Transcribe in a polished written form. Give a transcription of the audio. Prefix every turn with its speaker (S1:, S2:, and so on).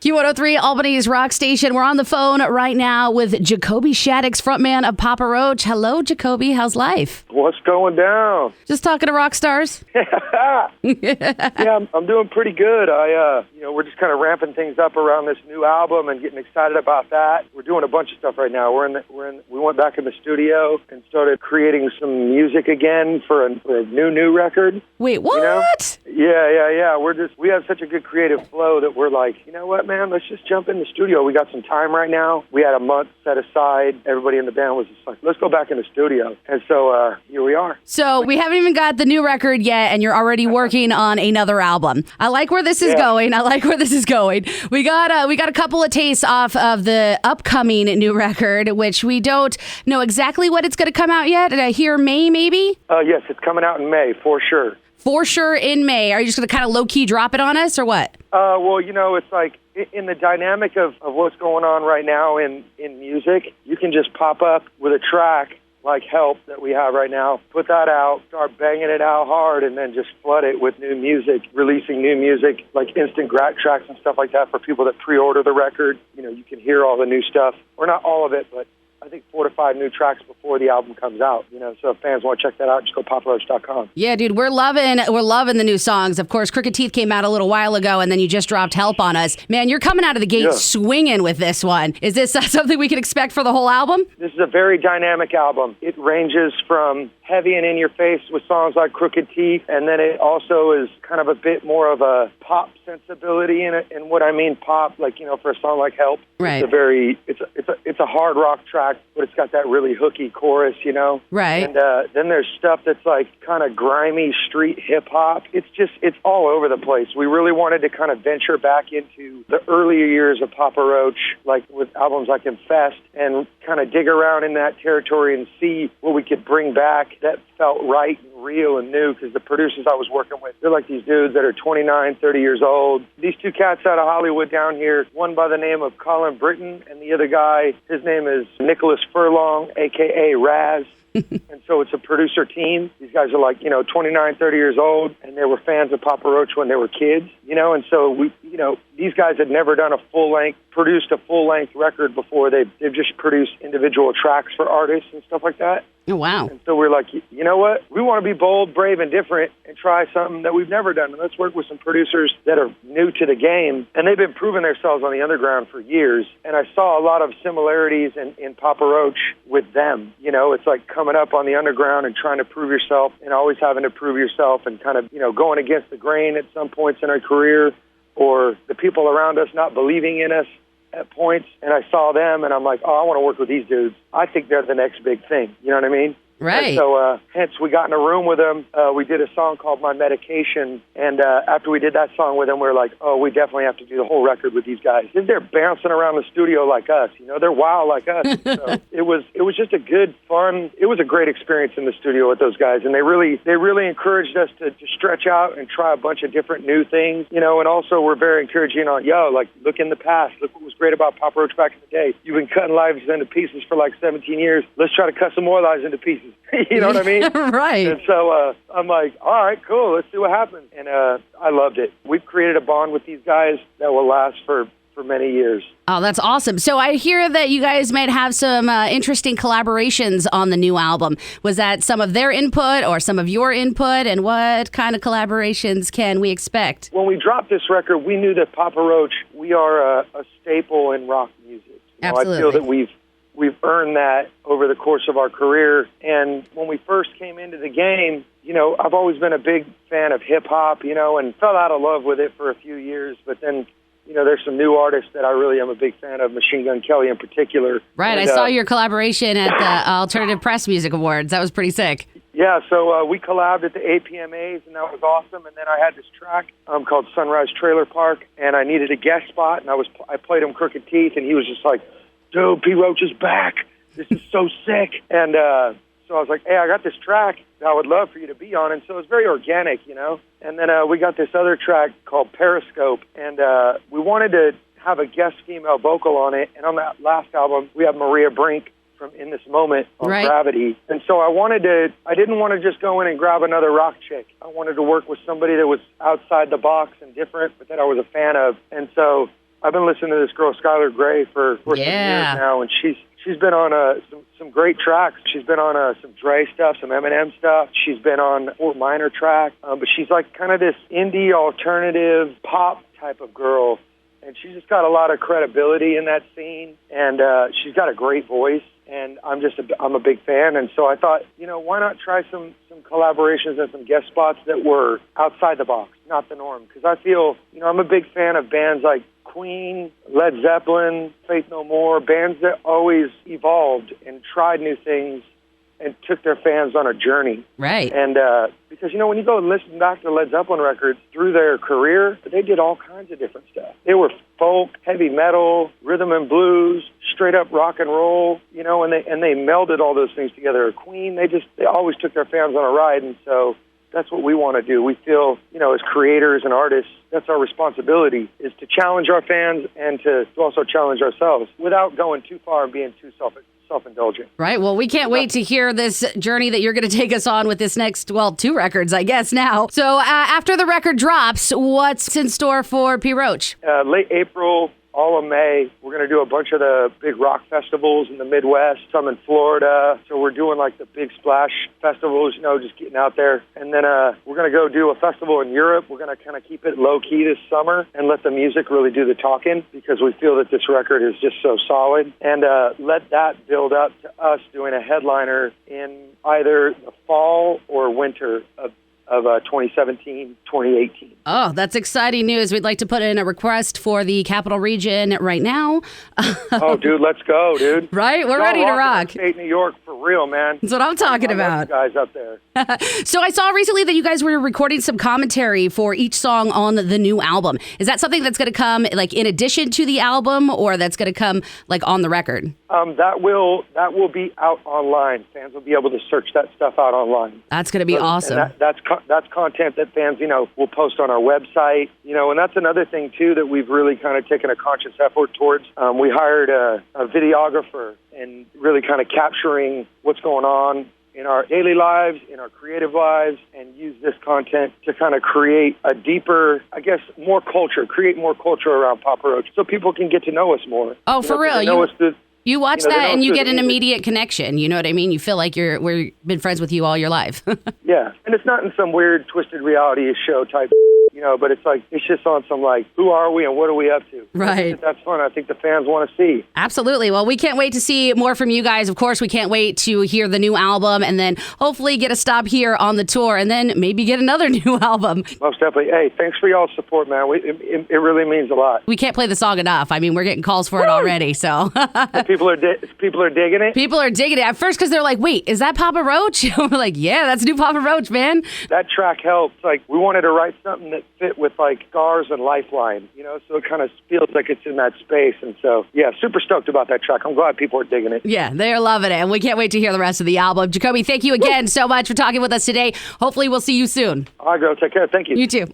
S1: Q103, Albany's rock station. We're on the phone right now with Jacoby Shaddix, frontman of Papa Roach. Hello, Jacoby. How's life?
S2: What's going down?
S1: Just talking to rock stars?
S2: Yeah, I'm doing pretty good. We're just kind of ramping things up around this new album and getting excited about that. We're doing a bunch of stuff right now. We went back in the studio and started creating some music again for a new record.
S1: Wait, what?
S2: You know? Yeah. We have such a good creative flow that we're like, you know what, man? Let's just jump in the studio. We got some time right now. We had a month set aside. Everybody in the band was just like, let's go back in the studio. And so here we are.
S1: So we haven't even got the new record yet, and you're already working on another album. I like where this is going. We got a couple of tastes off of the upcoming new record, which we don't know exactly what it's going to come out yet. Did I hear May, maybe?
S2: Yes, it's coming out in May, for sure.
S1: For sure in May. Are you just going to kind of low-key drop it on us, or what?
S2: Well, it's like in the dynamic of what's going on right now in music, you can just pop up with a track like Help that we have right now, put that out, start banging it out hard, and then just flood it with new music, releasing new music, like instant tracks and stuff like that for people that pre-order the record. You can hear all the new stuff, or not all of it, but I think 4 to 5 new tracks before the album comes out. So if fans want to check that out, just go paparoach.com.
S1: Yeah, dude, we're loving the new songs. Of course, Crooked Teeth came out a little while ago, and then you just dropped Help on us. Man, you're coming out of the gate swinging with this one. Is this something we can expect for the whole album?
S2: This is a very dynamic album. It ranges from heavy and in your face with songs like Crooked Teeth, and then it also is kind of a bit more of a pop sensibility in it. And what I mean pop, like, for a song like Help,
S1: right.
S2: It's a hard rock track, but it's got that really hooky chorus,
S1: Right.
S2: And then there's stuff that's like kind of grimy street hip hop. It's all over the place. We really wanted to kind of venture back into the earlier years of Papa Roach, like with albums like Infest, and kind of dig around in that territory and see what we could bring back that felt right and real and new, because the producers I was working with, they're like these dudes that are 29, 30 years old. These two cats out of Hollywood down here, one by the name of Colin Britton, and the other guy, his name is Nicholas Furlong, a.k.a. Raz. And so it's a producer team. These guys are like, 29, 30 years old, and they were fans of Papa Roach when they were kids, and so these guys had never done produced a full-length record before. They've just produced individual tracks for artists and stuff like that.
S1: Oh, wow.
S2: And so we're like, you know what? We want to be bold, brave, and different and try something that we've never done. And let's work with some producers that are new to the game. And they've been proving themselves on the underground for years. And I saw a lot of similarities in Papa Roach with them. It's like coming up on the underground and trying to prove yourself and always having to prove yourself and kind of, going against the grain at some points in our career, or the people around us not believing in us at points. And I saw them, and I'm like, I want to work with these dudes. I think they're the next big thing. You know what I mean?
S1: Right.
S2: And so, hence, we got in a room with them. We did a song called My Medication. And after we did that song with them, we were like, we definitely have to do the whole record with these guys. They're bouncing around the studio like us. They're wild like us. So it was just a good, fun, it was a great experience in the studio with those guys. And they really encouraged us to stretch out and try a bunch of different new things, and also we're very encouraging on, look in the past. Look what was great about Papa Roach back in the day. You've been cutting lives into pieces for like 17 years. Let's try to cut some more lives into pieces. You know what I mean?
S1: Right.
S2: And so I'm like, all right, cool, let's see what happens. And I loved it. We've created a bond with these guys that will last for many years.
S1: Oh, that's awesome. So I hear that you guys might have some interesting collaborations on the new album. Was that some of their input or some of your input? And what kind of collaborations can we expect?
S2: When we dropped this record, we knew that Papa Roach, we are a staple in rock music.
S1: Absolutely.
S2: I feel that we've earned that over the course of our career. And when we first came into the game, I've always been a big fan of hip-hop, and fell out of love with it for a few years. But then, there's some new artists that I really am a big fan of, Machine Gun Kelly in particular.
S1: Right, and I saw your collaboration at the Alternative Press Music Awards. That was pretty sick.
S2: Yeah, so we collabed at the APMAs, and that was awesome. And then I had this track called Sunrise Trailer Park, and I needed a guest spot, and I played him Crooked Teeth, and he was just like, dude, P. Roach is back. This is so sick. And so I was like, hey, I got this track that I would love for you to be on. And so it was very organic, And then we got this other track called Periscope, and we wanted to have a guest female vocal on it. And on that last album, we have Maria Brink from In This Moment on Gravity. And so I didn't want to just go in and grab another rock chick. I wanted to work with somebody that was outside the box and different, but that I was a fan of. And so I've been listening to this girl, Skylar Gray, for some years now, and she's been on some great tracks. She's been on some Dre stuff, some Eminem stuff. She's been on Fort Minor track, but she's like kind of this indie alternative pop type of girl, and she's just got a lot of credibility in that scene, and she's got a great voice. And I'm a big fan, and so I thought, why not try some collaborations and some guest spots that were outside the box, not the norm? Because I feel, I'm a big fan of bands like Queen, Led Zeppelin, Faith No More, bands that always evolved and tried new things and took their fans on a journey.
S1: Right.
S2: And because, when you go and listen back to Led Zeppelin records through their career, they did all kinds of different stuff. They were folk, heavy metal, rhythm and blues, straight up rock and roll, and they melded all those things together. Queen, they always took their fans on a ride, and so that's what we want to do. We feel, as creators and artists, that's our responsibility, is to challenge our fans and to also challenge ourselves without going too far and being too self-indulgent.
S1: Right. Well, we can't wait to hear this journey that you're going to take us on with this next, 2 records, I guess, now. So after the record drops, what's in store for P. Roach?
S2: Late April, all of May, we're going to do a bunch of the big rock festivals in the Midwest, some in Florida. So we're doing like the big splash festivals, just getting out there. And then we're going to go do a festival in Europe. We're going to kind of keep it low-key this summer and let the music really do the talking, because we feel that this record is just so solid. And let that build up to us doing a headliner in either the fall or winter of 2017, 2018.
S1: Oh, that's exciting news. We'd like to put in a request for the Capital Region right now.
S2: Oh, dude, let's go, dude.
S1: Right? We're ready to rock.
S2: State New York, for real, man.
S1: That's what I'm talking about.
S2: Guys up there.
S1: So I saw recently that you guys were recording some commentary for each song on the new album. Is that something that's going to come like in addition to the album, or that's going to come like on the record?
S2: That will be out online. Fans will be able to search that stuff out online.
S1: That's going to be awesome.
S2: That's content that fans, will post on our website, and that's another thing too that we've really kind of taken a conscious effort towards. We hired a videographer and really kind of capturing what's going on in our daily lives, in our creative lives, and use this content to kind of create a deeper, create more culture around Papa Roach so people can get to know us more.
S1: Oh, for real? You watch that and you get an immediate connection. You know what I mean? You feel like we've been friends with you all your life.
S2: Yeah. And it's not in some weird, twisted reality show type, but it's just on some who are we and what are we up to?
S1: Right.
S2: That's fun. I think the fans want to see.
S1: Absolutely. Well, we can't wait to see more from you guys. Of course, we can't wait to hear the new album and then hopefully get a stop here on the tour and then maybe get another new album.
S2: Most definitely. Hey, thanks for y'all's support, man. It really means a lot.
S1: We can't play the song enough. I mean, we're getting calls for it already, so.
S2: People are digging it?
S1: People are digging it. At first, because they're like, wait, is that Papa Roach? We're like, yeah, that's new Papa Roach, man.
S2: That track helps. We wanted to write something that fit with Scars and Lifeline, so it kind of feels like it's in that space. And so, yeah, super stoked about that track. I'm glad people are digging it.
S1: Yeah, they're loving it. And we can't wait to hear the rest of the album. Jacoby, thank you again so much for talking with us today. Hopefully we'll see you soon.
S2: All right, girl. Take care. Thank you.
S1: You too.